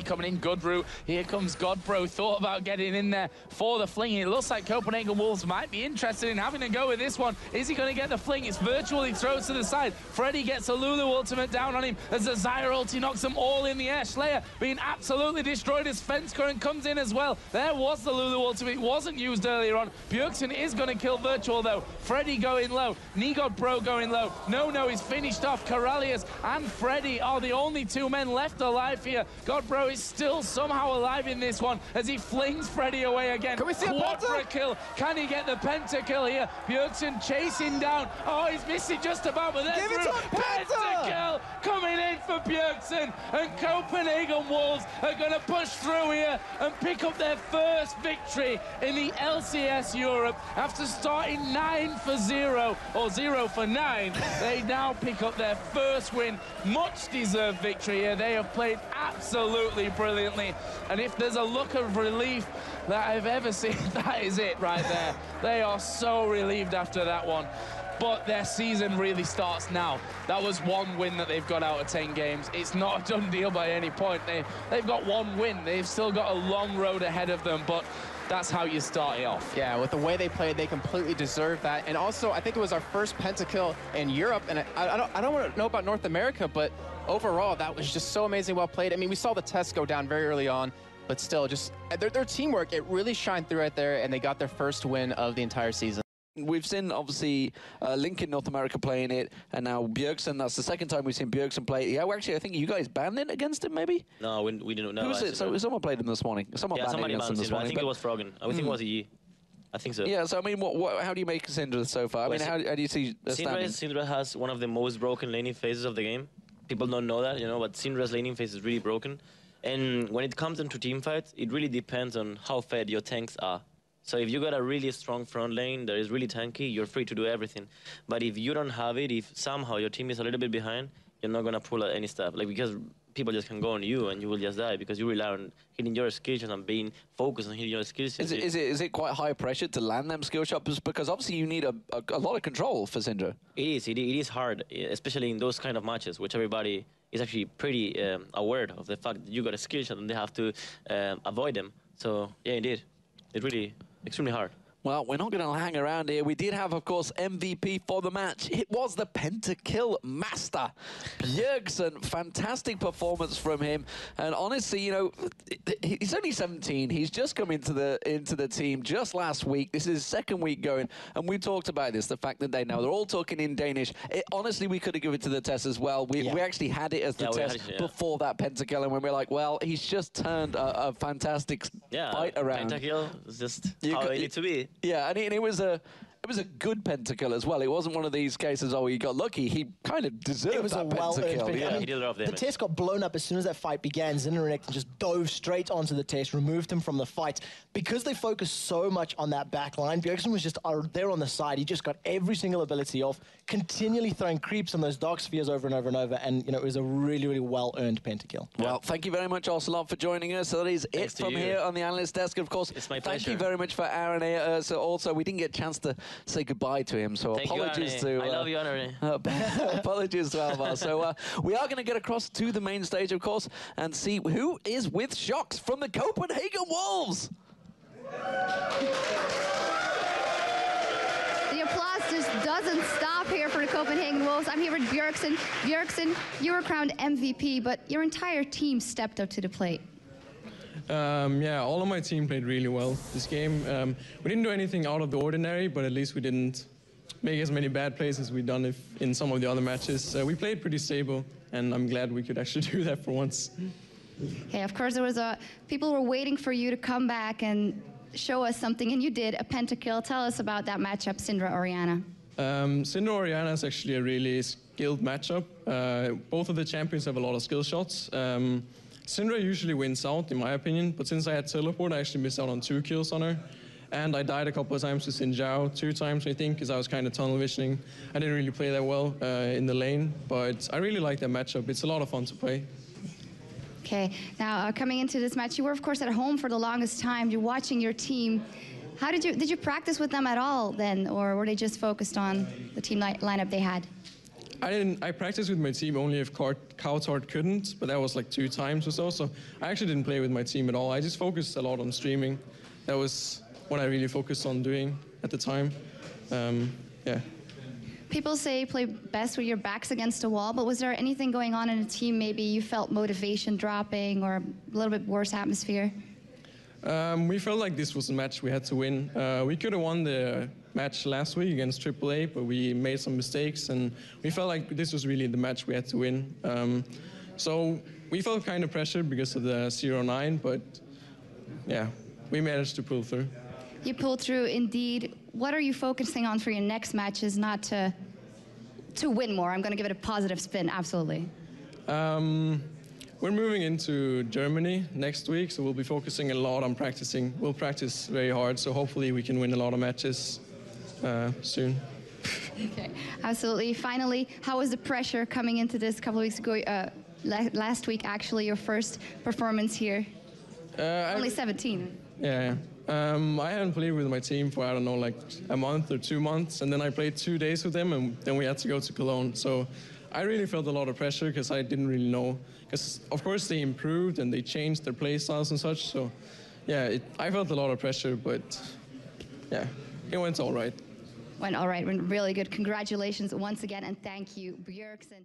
coming in. Good route. Here comes Godbro. Thought about getting in there for the fling. It looks like Copenhagen Wolves might be interested in having a go with this one. Is he going to get the fling? It's virtually throws to the side. Freddy gets a Lulu ultimate down on him as the Zyra ulti knocks them all in the air. Slayer being absolutely destroyed as Fence Current comes in as well. There was the Lulu ultimate. It wasn't used earlier on. Bjergsen is going to kill Virtual though. Freddy going low. Godbro going low. No, he's finished off. Corellius and Freddy are the only two men left alive here. Godbro is still somehow alive in this one as he flings Freddy away again. Can we see a Quadra kill? Can he get the penta kill here? Bjergsen chasing down. Oh, he's missing just about, but there's penta kill coming in for Bjergsen, and Copenhagen Wolves are going to push through here and pick up their first victory in the LCS Europe after starting 9-0 or 0-9. They now pick up their first win. Much deserved victory here. They have played absolutely brilliantly, and if there's a look of relief that I've ever seen, that is it right there. They are so relieved after that one. But their season really starts now. That was one win that they've got out of 10 games. It's not a done deal by any point. They've got one win. They've still got a long road ahead of them, but that's how you start it off. Yeah, with the way they played, they completely deserve that. And also, I think it was our first pentakill in Europe, and I don't want to know about North America, but overall, that was just so amazing well played. I mean, we saw the test go down very early on, but still, just their teamwork, it really shined through right there, and they got their first win of the entire season. We've seen, obviously, Link in North America playing it, and now Bjergsen. That's the second time we've seen Bjergsen play it. Yeah, well, actually, I think you guys banned it against him, maybe? No, we didn't know. Who was it? So someone played him this morning. Someone banned him this morning. I think it was Froggen. I think it was EE. I think so. Yeah, so, I mean, how do you make Syndra so far? I mean, how do you see Syndra has one of the most broken laning phases of the game. People don't know that, but Syndra's laning phase is really broken. And when it comes into teamfights, it really depends on how fed your tanks are. So if you got a really strong front lane that is really tanky, you're free to do everything. But if you don't have it, if somehow your team is a little bit behind, you're not gonna pull out any stuff. Like, because people just can go on you and you will just die because you rely on hitting your skill shots and being focused on hitting your skill shots. Is it quite high pressure to land them skill shots? Because obviously you need a lot of control for Syndra. It is hard, especially in those kind of matches, which everybody is actually pretty aware of the fact that you got a skill shot and they have to avoid them. So yeah, indeed, it really extremely hard. Well, we're not going to hang around here. We did have, of course, MVP for the match. It was the pentakill master, Bjergsen. Fantastic performance from him. And honestly, he's only 17. He's just come into the team just last week. This is his second week going, and we talked about this, the fact that they're all talking in Danish. Honestly, we could have given it to the test as well. We actually had it as the test before that pentakill, and when we're like, well, he's just turned a fantastic fight around. Pentakill is just how it needs to be. Yeah, and it was a good pentakill as well. It wasn't one of these cases, oh, he got lucky. He kind of deserved that pentakill. Yeah. He did a lot of damage. The test got blown up as soon as that fight began. Syndra just dove straight onto the test, removed him from the fight. Because they focused so much on that back line, Bjergsen was just there on the side. He just got every single ability off, continually throwing creeps on those dark spheres over and over and over, and it was a really, really well-earned pentakill. Well, thank you very much, Ocelot, for joining us. So that is it from here on the analyst desk. Of course, it's my pleasure. Thank you pleasure. very much for Aaron here. So also, we didn't get a chance to say goodbye to him, so apologies to... I love you, Aaron. Apologies to Alvar. So we are going to get across to the main stage, of course, and see who is with Shocks from the Copenhagen Wolves. The applause just doesn't stop here for the Copenhagen Wolves. I'm here with Bjergsen. Bjergsen, you were crowned MVP, but your entire team stepped up to the plate. Yeah, all of my team played really well this game. We didn't do anything out of the ordinary, but at least we didn't make as many bad plays as we've done in some of the other matches. We played pretty stable, and I'm glad we could actually do that for once. Okay, of course, people were waiting for you to come back and show us something, and you did, a pentakill. Tell us about that matchup, Syndra Orianna. Syndra Orianna is actually a really skilled matchup. Both of the champions have a lot of skill shots. Syndra usually wins out, in my opinion, but since I had teleport, I actually missed out on 2 kills on her. And I died a couple of times to Xin Zhao, 2 times, I think, because I was kind of tunnel visioning. I didn't really play that well in the lane, but I really like that matchup. It's a lot of fun to play. Okay, now coming into this match, you were, of course, at home for the longest time. You're watching your team. How did you practice with them at all then, or were they just focused on the team lineup they had? I practiced with my team only if Coutard couldn't, but that was like 2 times or so. So I actually didn't play with my team at all. I just focused a lot on streaming. That was what I really focused on doing at the time. Yeah. People say you play best with your backs against a wall, but was there anything going on in the team? Maybe you felt motivation dropping or a little bit worse atmosphere? We felt like this was a match we had to win. We could have won the match last week against AAA, but we made some mistakes, and we felt like this was really the match we had to win. So we felt kind of pressured because of the 0-9, but yeah, we managed to pull through. You pulled through, indeed. What are you focusing on for your next matches, not to win more? I'm going to give it a positive spin, absolutely. We're moving into Germany next week, so we'll be focusing a lot on practicing. We'll practice very hard, so hopefully we can win a lot of matches soon. Okay, absolutely. Finally, how was the pressure coming into this a couple of weeks ago? Last week, actually, your first performance here. Only 17. Yeah. I hadn't played with my team for, I don't know, like a month or 2 months, and then I played 2 days with them, and then we had to go to Cologne. So I really felt a lot of pressure because I didn't really know. Because, of course, they improved and they changed their play styles and such. So, yeah, I felt a lot of pressure, but, yeah, it went all right. Went all right, went really good. Congratulations once again, and thank you, Bjergsen.